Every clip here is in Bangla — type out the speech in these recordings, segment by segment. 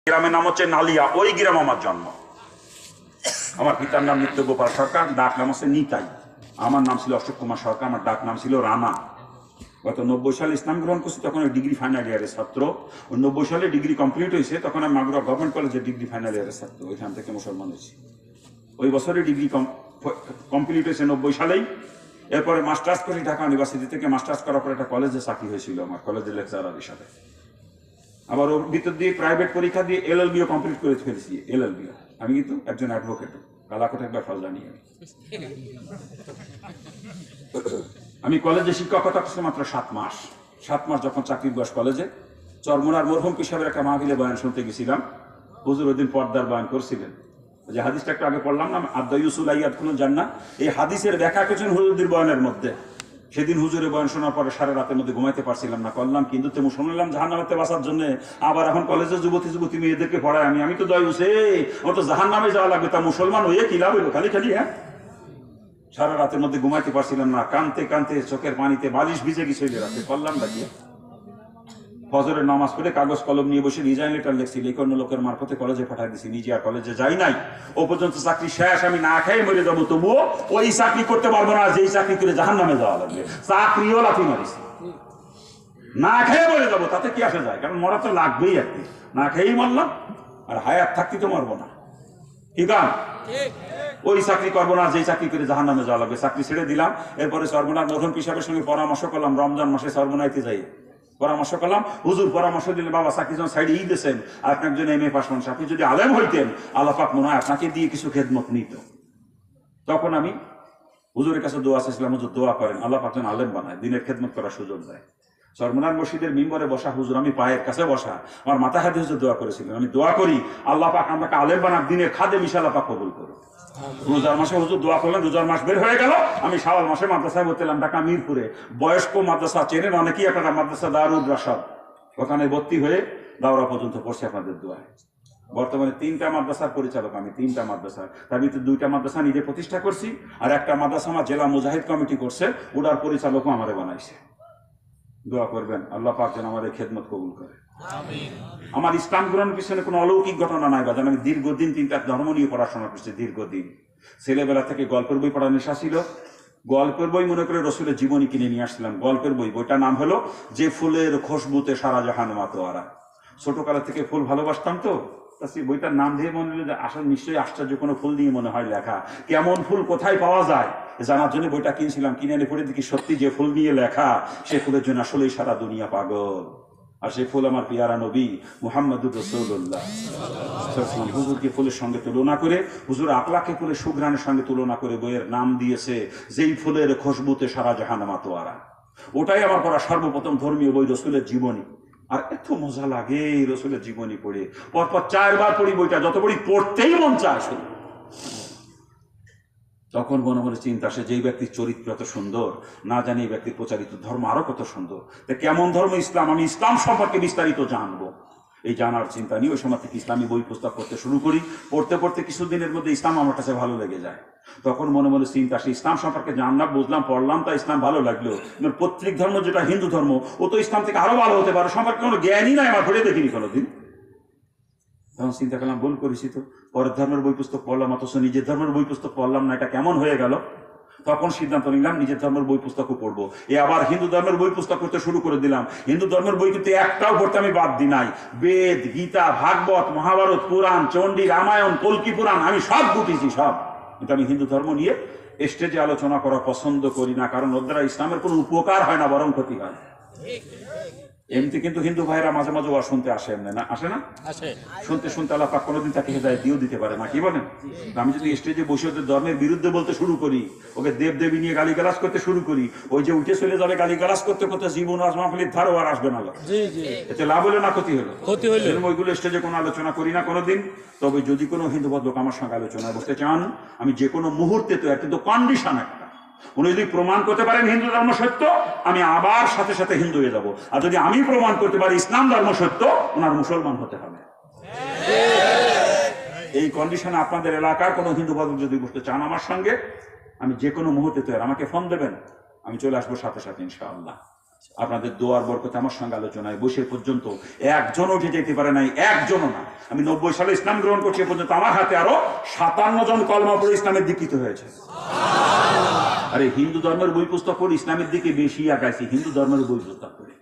গ্রামের নাম হচ্ছে নালিয়া, ওই গ্রাম আমার জন্ম। আমার পিতার নাম নিত্য গোপাল সরকার, ডাক নাম হচ্ছে নিতাই। আমার নাম ছিল অশোক কুমার সরকার, আমার ডাক নাম ছিল রানা। গত 90 সালে ইসলাম গ্রহণ করছি, তখন ডিগ্রি ফাইনাল ইয়ারের ছাত্র। ওই 90 সালে ডিগ্রি কমপ্লিট হয়েছে, তখন আমি মাগুরা গভর্নমেন্ট কলেজে ডিগ্রি ফাইনাল ইয়ারের ছাত্র, ওইখান থেকে মুসলমান হয়েছি। ওই বছরে ডিগ্রি কমপ্লিট হয়েছে 90 সালেই। এরপরে মাস্টার্স করি ঢাকা ইউনিভার্সিটি থেকে। মাস্টার্স করার পরে একটা কলেজে চাকরি হয়েছিল আমার, কলেজের লেকচারার হিসাবে। আবার ওর ভিতর দিয়ে প্রাইভেট পরীক্ষা দিয়ে এলএলবিও কমপ্লিট করে ফেলেছি। এলএলবিও আমি কিন্তু একজন অ্যাডভোকেটও, কালাকোট একবার ফল জানি আমি কলেজে শিক্ষকতা করছি মাত্র 7 মাস। 7 মাস যখন চাকরির বয়স কলেজে, চরমোনার মরহুম পিসাবের একটা মাহফিলে বয়ান শুনতে গেছিলাম। হুজুর ওই দিন পর্দার বয়ান করছিলেন। যে হাদিসটা একটু আগে পড়লাম না, আদায়ুসুল আইয়াদখুলুল জান্নাহ, এই হাদিসের ব্যাখ্যা করেছেন হুজুরদের বয়ানের মধ্যে। সেদিন হুজুরের বয়ান শোনার পরে সারা রাতের মধ্যে ঘুমাইতে পারছিলাম না। করলাম কিন্তু তেমন শুনলাম জাহান্নামে বাঁচার জন্য আবার এখন কলেজের যুবতী মেয়েদেরকে পড়ায়। আমি তো দয়ুসে, আমার তো জাহান্নামে যাওয়া লাগবে, তা মুসলমান হয়ে কি লাভ হইলো খালি খালি? হ্যাঁ, সারা রাতের মধ্যে ঘুমাইতে পারছিলাম না, কানতে কানতে চোখের পানিতে বালিশ ভিজে গেছে রাতে। করলাম নাকি ফজরের নামাজ পড়ে কাগজ কলম নিয়ে বসে রিজাইন লেটার লিখছি, লিখে অন্য লোকের মারফতে কলেজে পাঠাই দিছি। নিজে আর কলেজে যাই নাই। ও পর্যন্ত চাকরি শেষ, আমি না খেয়ে মরে যাবো, তবুও ওই চাকরি করতে পারবো না যেই চাকরি করে জাহান্নামে যাওয়া লাগবে। চাকরিও লাথি মারিছি, না খেয়ে মরে যাবো, তাতে কি আসা যায়? কারণ মরা তো লাগবেই একদিন। না খেয়েই মরলাম, আর হায়াত থাকতে তো মরবো না। ঠিক আছে, ওই চাকরি করবো না যেই চাকরি করে জাহান্নামে যাওয়া লাগবে। চাকরি ছেড়ে দিলাম। এরপরে সর্বনাথ মরহুম পিসাবের সঙ্গে পরামর্শ করলাম, রমজান মাসে সর্বনাইতে যাই পরামর্শ করলাম। হুজুর পরামর্শ দিলেন, বাবা চাকরি যখন সাইডে দিয়েছেন, আপনি একজন MA পাস মানুষ, আপনি যদি আলেম হইতেন, আল্লাহ পাক মনে হয় আপনাকে দিয়ে কিছু খেদমত নিত। তখন আমি হুজুরের কাছে দোয়া চেয়েছিলাম, হুজুর দোয়া করেন আল্লাহ পাক যেন আলেম বানায়, দিনের খেদমত করার সুযোগ দেয়। সর্বনাথ মসজিদের মিম্বরে বসা হুজুর, আমি পায়ের কাছে বসা, আমার মাথা হাতে হুজুর দোয়া করেছিলেন, আমি দোয়া করি আল্লাহ পাক আমাকে আলেম বানাক, দিনের খাদেম আল্লাহ পাক কবুল করো। রোজার মাসে হুজুর দোয়া করলেন, রোজার মাস বের হয়ে গেল। আমি শাওয়াল মাসে মাদ্রাসায় ভর্তি হলাম, ঢাকা মিরপুরে। বয়স্ক মাদ্রাসা চেনেন অনেকেই আপনারা, মাদ্রাসা দারুল রাশাদ, ওখানে ভর্তি হয়ে দাওরা পর্যন্ত পড়ছি আপনাদের দোয়ায়। বর্তমানে 3টা মাদ্রাসার পরিচালক আমি, 3টা মাদ্রাসা। তার ভিতরে 2টা মাদ্রাসা নিজে প্রতিষ্ঠা করছি, আর একটা মাদ্রাসা আমার জেলা মুজাহিদ কমিটি করছে, ওটার পরিচালকও আমারে বানাইছে। দোয়া করবেন আল্লাহ পাক যেন আমাদের খেদমত কবুল করে। আমার ইসলাম গ্রহণের পিছনে কোনো অলৌকিক ঘটনা নাই বাজান। আমি দীর্ঘদিন 3টা ধর্ম নিয়ে পড়াশোনা করছি, দীর্ঘদিন। ছেলেবেলা থেকে গল্পের বই পড়ার নেশা ছিল। গল্পের বই মনে করে রসুলের জীবনী কিনে নিয়ে আসছিলাম। গল্পের বই, বইটার নাম হলো যে ফুলের খুশবুতে সারা জাহান মাতোয়ারা। ছোটকালের থেকে ফুল ভালোবাসতাম তো, বইটার নাম দিয়ে মনে হলো যে আসলে নিশ্চয়ই আশ্চর্য কোনো ফুল নিয়ে মনে হয় লেখা। কেমন ফুল কোথায় পাওয়া যায় জানার জন্য বইটা কিনছিলাম। কিনে এনে পড়ে দেখি সত্যি যে ফুল নিয়ে লেখা, সে ফুলের জন্য আসলেই সারা দুনিয়া পাগল। আর সেই ফুল আমার পিয়ারা নবী মুহাম্মদুর রাসূলুল্লাহ। হুজুরকে ফুলের সঙ্গে তুলনা করে, হুজুর আকলাকে ফুলের সুঘ্রাণের সঙ্গে তুলনা করে বইয়ের নাম দিয়েছে যেই ফুলের খুশবুতে সারা জাহান মাতোয়ারা। ওটাই আমার পড়া সর্বপ্রথম ধর্মীয় বই, রসুলের জীবনী। আর এত মজা লাগে রসুলের জীবনী পড়ে, পরপর 4 বার পড়ি বইটা, যত পড়ি পড়তেই মন চায় শুধু। তখন মনে মনে চিন্তা আসে, যেই ব্যক্তির চরিত্র এত সুন্দর, না জানি এই ব্যক্তির প্রচারিত ধর্ম আরো কত সুন্দর। কেমন ধর্ম ইসলাম, আমি ইসলাম সম্পর্কে বিস্তারিত জানবো। এই জানার চিন্তা নিয়ে ওই সময় থেকে ইসলামী বই পুস্তক পড়তে শুরু করি। পড়তে পড়তে কিছুদিনের মধ্যে ইসলাম আমার কাছে ভালো লেগে যায়। তখন মনে মনে চিন্তা আসে, ইসলাম সম্পর্কে জানলাম, বুঝলাম, পড়লাম, তা ইসলাম ভালো লাগলো। পৈতৃক ধর্ম যেটা হিন্দু ধর্ম, ও তো ইসলাম থেকে আরো ভালো হতে পারে, সম্পর্কে কোনো জ্ঞানই নাই আমার, ঘুরে দেখিনি কোনোদিন। তখন চিন্তা করলাম ভুল করেছি তো, পরের ধর্মের বই পুস্তক পড়লাম অথচ নিজের ধর্মের বই পুস্তক পড়লাম না, এটা কেমন হয়ে গেল? তখন সিদ্ধান্ত নিলাম নিজের ধর্মের বই পুস্তকও পড়বো। আবার হিন্দু ধর্মের বই পুস্তক পড়তে শুরু করে দিলাম। হিন্দু ধর্মের বই কিন্তু একটাও পড়তে আমি বাদ দিই নাই। বেদ, গীতা, ভাগবত, মহাভারত, পুরাণ, চণ্ডী, রামায়ণ, কল্কি পুরাণ আমি সব গুটিছি, সব। কিন্তু আমি হিন্দু ধর্ম নিয়ে স্টেজে আলোচনা করা পছন্দ করি না, কারণ ওর দ্বারা ইসলামের কোনো উপকার হয় না, বরং ক্ষতি হয়। এমনি কিন্তু হিন্দু ভাইরা মাঝে মাঝে ওয়া শুনতে আসে, এমনি না আসে না? শুনতে শুনতে আল্লাহ পাক কোনোদিন তাকে হেদায়েত দিয়েও দিতে পারে না, কি বলেন? আমি যদি স্টেজে বসে ওদের ধর্মের বিরুদ্ধে বলতে শুরু করি, ওকে দেব দেবী নিয়ে গালিগালাজ করতে শুরু করি, ওই যে উঠে চলে যাবে গালিগালাজ করতে করতে, জীবন আসমাফলির ধারও আর আসবে না। এতে লাভ হলো না ক্ষতি হলো? ক্ষতি হলো। ওইগুলো স্টেজে কোনো আলোচনা করি না কোনোদিন। তবে যদি কোনো হিন্দু ভদ্রলোক আমার সঙ্গে আলোচনায় বসতে চান, আমি যে কোনো মুহূর্তে তো কিন্তু কন্ডিশন একটা, উনি যদি প্রমাণ করতে পারেন হিন্দু ধর্ম সত্য, আমি আবার সাথে সাথে হিন্দু হয়ে যাব। আর যদি আমি প্রমাণ করতে পারি ইসলাম ধর্ম সত্য, ওনার মুসলমান হতে হবে। এই কন্ডিশনে আপনাদের এলাকার কোনো হিন্দু ভদ্রলোক যদি বসতে চান আমার সঙ্গে, আমি যে কোনো মুহূর্তে তৈরি, আমাকে ফোন দেবেন, আমি চলে আসবো সাথে সাথে ইনশাআল্লাহ। আপনাদের দোয়ার বরকতে আমার সঙ্গে আলোচনায় বসে পর্যন্ত একজনও উঠে যেতে পারে নাই, একজনও না। আমি 90 সালে ইসলাম গ্রহণ করছি পর্যন্ত আমার হাতে আরো 57 জন কলমা পড়ে ইসলামের দীক্ষিত হয়েছে। আরে হিন্দু ধর্মের বই পুস্তক পড়ে ইসলামের দিকে বেশি আগাইছি হিন্দু ধর্মের বই পুস্তক পড়ে।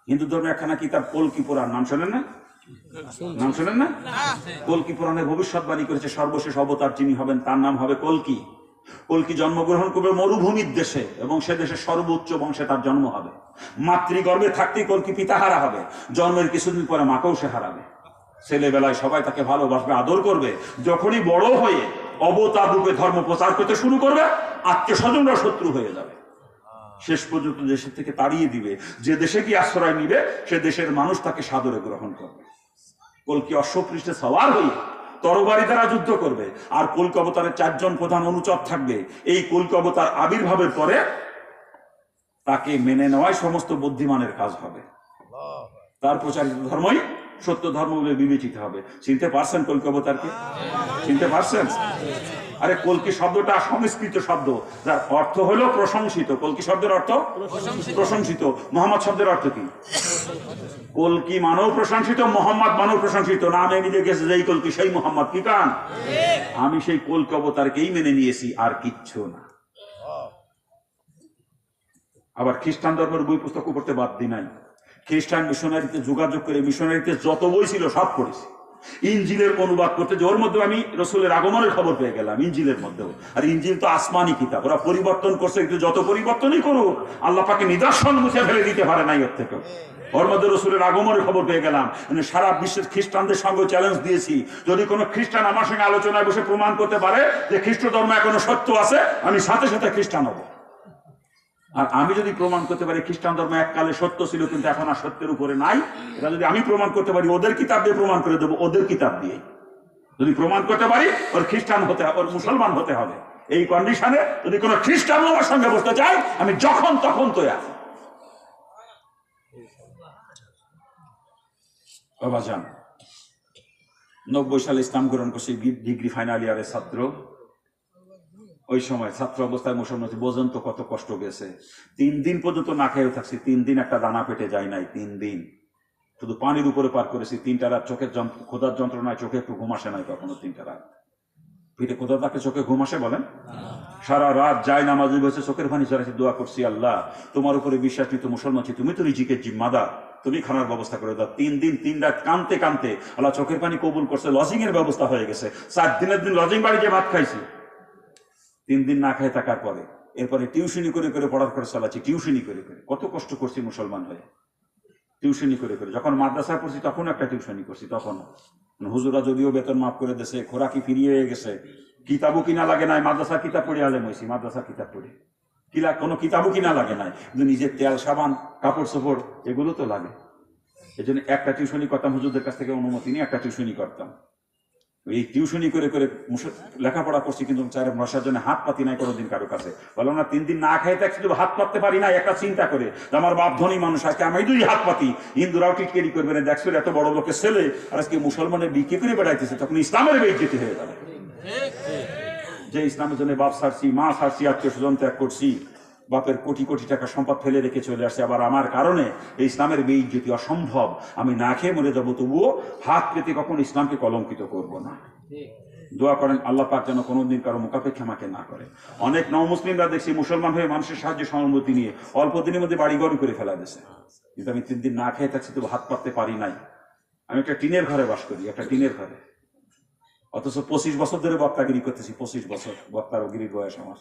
হিন্দু ধর্মের একখানা কিতাব কল্কি পুরাণ, নাম শোনেন না? নাম শোনেন না? কল্কি পুরাণে ভবিষ্যৎবাণী করেছে সর্বশেষ অবতার যিনি হবেন তার নাম হবে কল্কি। কল্কি জন্মগ্রহণ করবে মরুভূমির দেশে এবং সে দেশের সর্বোচ্চ বংশে তার জন্ম হবে। মাতৃগর্ভে থাকতেই কল্কি পিতাহারা হবে, জন্মের কিছুদিন পরে মাকেও সে হারাবে। ছেলেবেলায় সবাই তাকে ভালোবাসবে, আদর করবে। যখনই বড় হয়ে অবতার রূপে ধর্ম প্রচার করতে শুরু করবে, আত্মীয় স্বজনরা শত্রু হয়ে যাবে, শেষ পর্যন্ত দেশের থেকে তাড়িয়ে দিবে। যে দেশে গিয়ে আশ্রয় নিবে সে দেশের মানুষ তাকে সাদরে গ্রহণ করবে। কল্কি অশ্বপৃষ্ঠে সওয়ার হয়ে তরবারি দ্বারা যুদ্ধ করবে। আর কল্কি অবতারের 4 জন প্রধান অনুচর থাকবে। এই কল্কি অবতার আবির্ভাবের পরে তাকে মেনে নেওয়াই সমস্ত বুদ্ধিমানের কাজ হবে। তার প্রচারিত ধর্মই সত্য ধর্ম বলে বিবেচিত হবে। চিনতে পারছেন কল্কি অবতারকে? চিনতে পারছেন? আরে কল্কি শব্দটা সংস্কৃত শব্দ, যার অর্থ হলো প্রশংসিত। কল্কি শব্দের অর্থ প্রশংসিত। মোহাম্মদ শব্দের অর্থ কি? কল্কি মানব প্রশংসিত, মোহাম্মদ মানব প্রশংসিত। নামে মিলে গেছে যেই কল্কি সেই মোহাম্মদ। কি কান? আমি সেই কল্কি অবতারকেই মেনে নিয়েছি, আর কিচ্ছু না। আবার খ্রিস্টান ধর্মের বই পুস্তক পড়তে বাদ দি নাই। খ্রিস্টান মিশনারিতে যোগাযোগ করে মিশনারিতে যত বই ছিল সব পড়েছি। ইনজিলের অনুবাদ করতে যে ওর মধ্যে আমি রসুলের আগমনের খবর পেয়ে গেলাম ইনজিলের মধ্যেও। আর ইনজিল তো আসমানি কিতাব, ওরা পরিবর্তন করছে, একটু যত পরিবর্তনই করুক আল্লাহ পাকে নিদর্শন মুছে ফেলে দিতে পারে নাই ওর থেকে। ওর মধ্যে রসুলের আগমনের খবর পেয়ে গেলাম। মানে সারা বিশ্বের খ্রিস্টানদের সঙ্গে চ্যালেঞ্জ দিয়েছি, যদি কোনো খ্রিস্টান আমার সঙ্গে আলোচনায় বসে প্রমাণ করতে পারে যে খ্রিস্ট ধর্ম এখনো সত্য আছে, আমি সাথে সাথে খ্রিস্টান হব। আর আমি যদি প্রমাণ করতে পারি খ্রিস্টান ধর্ম এককালে সত্য ছিল কিন্তু এখন আর সত্যের উপরে নাই, এটা যদি আমি প্রমাণ করতে পারি, ওদের কিতাব দিয়ে প্রমাণ করে দেবো, ওদের কিতাব দিয়ে। যদি প্রমাণ করতে পারি ওর খ্রিস্টান হতে, ওর মুসলমান হতে হবে। এই কন্ডিশনে যদি কোনো খ্রিস্টান আমার সঙ্গে বসতে চাই, আমি যখন তখন তৈরি। বাবা যান 90 সালে ইসলাম গ্রহণ করছি, ডিগ্রি ফাইনাল ইয়ারের ছাত্র। ওই সময় ছাত্র অবস্থায় মুসলমান বোঝেন তো কত কষ্ট গেছে। 3 দিন পর্যন্ত না খেয়েও থাকছি, 3 দিন একটা দানা পেটে যায় নাই। 3 দিন শুধু পানির উপরে পার করেছি। 3টা রাত চোখের ক্ষুধার যন্ত্রণায় চোখে একটু ঘুম আসে নাই কখনো। 3টা রাত পিঠে ক্ষুধা থাকে, চোখে ঘুম আসে বলেন? সারা রাত যাই নামাজি বসে চোখের পানি চড়াইছি, দোয়া করছি, আল্লাহ তোমার উপরে বিশ্বাস নিত মুসলমান ছি, তুমি তো রিজিকের জিম্মাদার, তুমি খানার ব্যবস্থা করে দাও। 3 দিন 3 রাত কানতে কানতে আল্লাহ চোখের পানি কবুল করছে, লজিং এর ব্যবস্থা হয়ে গেছে। 4 দিনের দিন লজিং বাড়ি যে ভাত খাইছি। 3 দিন না খেয়ে থাকার পরে এরপরে টিউশনি করে করে পড়ার করে চালাচ্ছি, টিউশনি করে করে কত কষ্ট করছি মুসলমান হয়ে। টিউশনি করে করে যখন মাদ্রাসায় পড়ছি তখন একটা টিউশনি করছি, তখন হুজুরা যদিও বেতন মাফ করে দিয়েছে, খোরাকি ফিরিয়ে হয়ে গেছে, কিতাবও কিনা লাগে নাই, মাদ্রাসার কিতাব পড়ে আলেম হয়েছি। মাদ্রাসার কিতাব পড়ে কোনো কিতাবও কিনা লাগে নাই, কিন্তু নিজের তেল সাবান কাপড় চোপড় এগুলো তো লাগে। এই জন্য একটা টিউশনি করতাম, হুজুরদের কাছ থেকে অনুমতি নিয়ে একটা টিউশনি করতাম। এই টিউশনি করে করে লেখাপড়া করছি, কিন্তু চার বসার জন্য হাত পাতি নাই কোনোদিন কারো কাছে। বললাম না 3 দিন না খেয়ে থাকছি, হাত পাততে পারি না। একটা চিন্তা করে আমার বাপ ধনী মানুষ, আজকে আমি 2 হাত পাতি, হিন্দুরাও টিটকেরি করবে না, দেখছো এত বড় লোকের ছেলে আর আজকে মুসলমানের বিক্রি করে বেড়াইতেছে, তখন ইসলামের বেইজ্জতি হয়ে যাবে। যে ইসলামের জন্য বাপ ছাড়ছি, মা ছাড়ছি, আত্মীয় স্বজন ত্যাগ করছি, বাপের কোটি কোটি টাকা সম্পদ ফেলে রেখে চলে আসছে, আবার আমার কারণে এই ইসলামের বেইজ্জতি অসম্ভব। আমি না খেয়ে মরে যাবো, তবুও হাত পেতে কখন ইসলামকে কলঙ্কিত করব না। দোয়া করেন আল্লাহ পাক যেন কোনোদিন কারো মুখাপেক্ষা আমাকে না করে। অনেক নও-মুসলিমরা দেখছি মুসলমান হয়ে মানুষের সাহায্য সহানুভূতি নিয়ে অল্প দিনের মধ্যে বাড়ি ঘর করে ফেলা দিয়েছে, কিন্তু আমি 3 দিন না খেয়ে থাকছি, তবু হাত পাততে পারি নাই। আমি একটা টিনের ঘরে বাস করি, একটা টিনের ঘরে, অথচ 25 বছর ধরে বক্তাগিরি করতেছি। 25 বছর বক্তাগিরির বয়স আমার।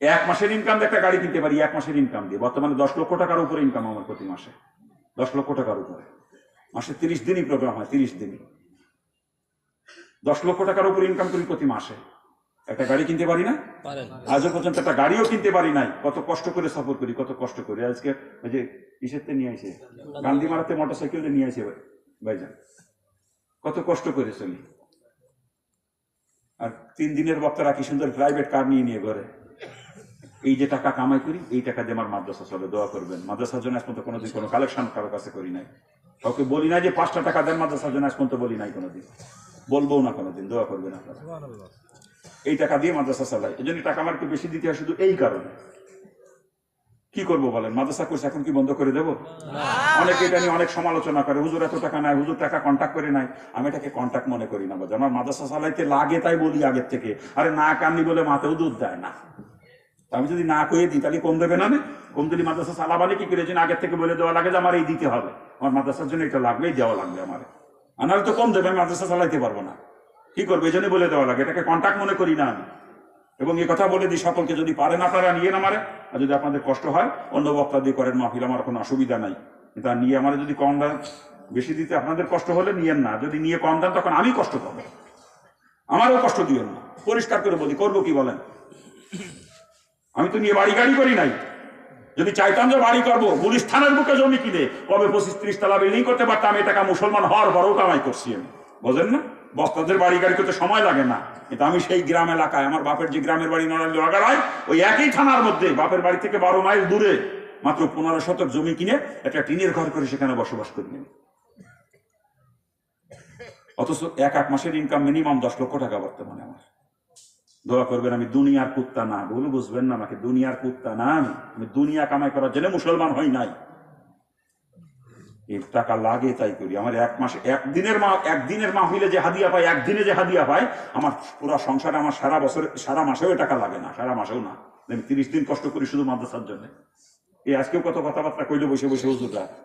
1 মাসের ইনকাম দিয়ে একটা গাড়ি কিনতে পারি, 1 মাসের ইনকাম দিয়ে। বর্তমানে 10 লক্ষ টাকার উপরে ইনকাম আমার প্রতি মাসে, 10 লক্ষ টাকার উপরে। মাসে 30 দিনই প্রোগ্রাম হয়, 30 দিনই 10 লক্ষ টাকার উপরে ইনকাম করি প্রতি মাসে। একটা গাড়ি কিনতে পারি না, আজও পর্যন্ত একটা গাড়িও কিনতে পারি নাই। কত কষ্ট করে সফর করি, কত কষ্ট করে। আজকে ওই যে ইসেতে নিয়ে আসে, গান্ধী মারাতে মোটরসাইকেলে নিয়ে আসে ভাইজান, কত কষ্ট করে চলি। আর 3 দিনের বক্তারা কি সুন্দর প্রাইভেট কার নিয়ে নিয়ে ঘরে। এই যে টাকা কামাই করি, এই টাকা দিয়ে আমার মাদ্রাসা চলে। দোয়া করবেন। মাদ্রাসার জন্য আজ পর্যন্ত কোনোদিন কোনো কালেকশন কারো কাছে করি নাই, কাউকে বলি নাই যে 5টা টাকা দেন মাদ্রাসার জন্য, আজ পর্যন্ত বলি নাই কোনোদিন, বলবো না কোনোদিন। দোয়া করবেন আপনারা। এই টাকা দিয়ে মাদ্রাসা চালাই। এই জন্য টাকা আমার একটু বেশি দিতে হয় শুধু এই কারণে। কি করবো বলেন? মাদ্রাসা করছে, এখন কি বন্ধ করে দেবো? অনেকে এটা নিয়ে অনেক সমালোচনা করে, হুজুর এত টাকা নাই, হুজুর টাকা কন্ট্যাক্ট করে নাই। আমি এটাকে কন্ট্যাক্ট মনে করি না। আমার মাদ্রাসা চালাইতে লাগে তাই বলি আগের থেকে। আরে না কান্নি বলে মাতেও দুধ দেয় না। আমি যদি না কয়ে দিই তাহলে কম দেবে না? কম দিলি মাদ্রাসা চালাবানি কি করেছেন? আগের থেকে বলে দেওয়া লাগে যে আমার এই দিতে হবে, আমার মাদ্রাসার জন্য এটা লাগবেই, দেওয়া লাগবে আমার। আনার তো কম দেবে, আমি মাদ্রাসা চালাইতে পারবো না। কি করবো? এই জন্য বলে দেওয়া লাগে, এটাকে কন্ট্যাক্ট মনে করি না আমি। এবং এই কথা বলে দিই সকলকে, যদি পারেন আপনারা নিয়ে না মারে, আর যদি আপনাদের কষ্ট হয় অন্য বক্তা দিয়ে করেন মাহফিল, আমার কোনো অসুবিধা নাই। কিন্তু নিয়ে আমার যদি কম দেন, বেশি দিতে আপনাদের কষ্ট হলে নিয়েন না। যদি নিয়ে কম দেন তখন আমি কষ্ট পাবো, আমারও কষ্ট দিয়েন না। পরিষ্কার করে বলি, করবো কি বলেন? আমি তো নিয়ে বাড়ি গাড়ি করি নাই। যদি চাইতাম যে বাড়ি করবো, পুলিশ থানার বুকে জমি কিনে কবে 25-30 তলা বিল্ডিং করতে পারতাম। এই টাকা মুসলমান হওয়ার পরও কামাই করছি আমি, বোঝেন না? বস্তাদের বাড়ি গাড়ি করতে সময় লাগে না। কিন্তু আমি সেই গ্রাম এলাকায়, আমার বাপের যে গ্রামের বাড়ি নড়াইল, ওই একই থানার মধ্যে বাপের বাড়ি থেকে 12 মাইল দূরে মাত্র 15 শতক জমি কিনে একটা টিনের ঘর করে সেখানে বসবাস করি। অথচ এক মাসের ইনকাম মিনিমাম 10 লক্ষ টাকা বর্তমানে আমার। দোয়া করবেন, আমি দুনিয়ার কুত্তা না, ভুল বুঝবেন না আমাকে, দুনিয়ার কুত্তা না আমি দুনিয়া কামাই করার জন্য মুসলমান হই নাই। এই টাকা লাগে তাই করি। আমার এক মাসে একদিনের মাহফিলে যে হাদিয়া পাই, একদিনে যে হাদিয়া পাই, আমার পুরো সংসারে, আমার সারা বছর সারা মাসেও টাকা লাগে না, সারা মাসেও না। আমি 30 দিন কষ্ট করি শুধু মাদ্রাসার জন্য। এই আজকেও কত কথাবার্তা কইলে বসে বসে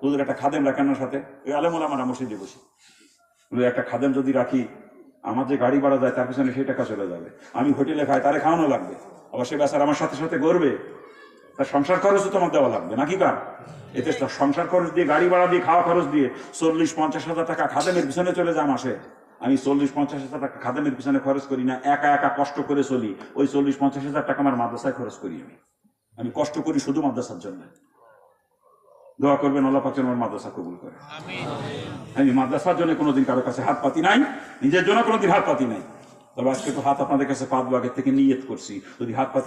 হুজুর একটা খাদেম রাখেন না সাথে, ওই আলেমুল আমার মসজিদে বসে, একটা খাদেম যদি রাখি, আমার যে গাড়ি ভাড়া যায় তার পিছনে সেই টাকা চলে যাবে। আমি হোটেলে খাই, তারে খাওয়ানো লাগবে, আবার সে বেচার আমার সাথে সাথে করবে, তার সংসার খরচও তোমার দেওয়া লাগবে নাকি? কার এতে সংসার খরচ দিয়ে, গাড়ি ভাড়া দিয়ে, খাওয়া খরচ দিয়ে 40-50 হাজার টাকা খাদেমের পিছনে চলে যায় মাসে। আমি 40-50 হাজার টাকা খাদেমের পিছনে খরচ করি না, একা একা কষ্ট করে চলি। ওই 40-50 হাজার টাকা আমার মাদ্রাসায় খরচ করি। আমি কষ্ট করি শুধু মাদ্রাসার জন্য। দোয়া করবেন আল্লাহ পাক যেন আমার মাদ্রাসা কবুল করে। আমি মাদ্রাসার জন্য কোনোদিন কারো কাছে হাত পাতি নাই, নিজের জন্য কোনোদিন হাত পাতি নাই। তবে আজকে তো হাত আপনাদের কাছে পাতবো, আগের থেকে নিয়ত করছি, যদি হাত পাতি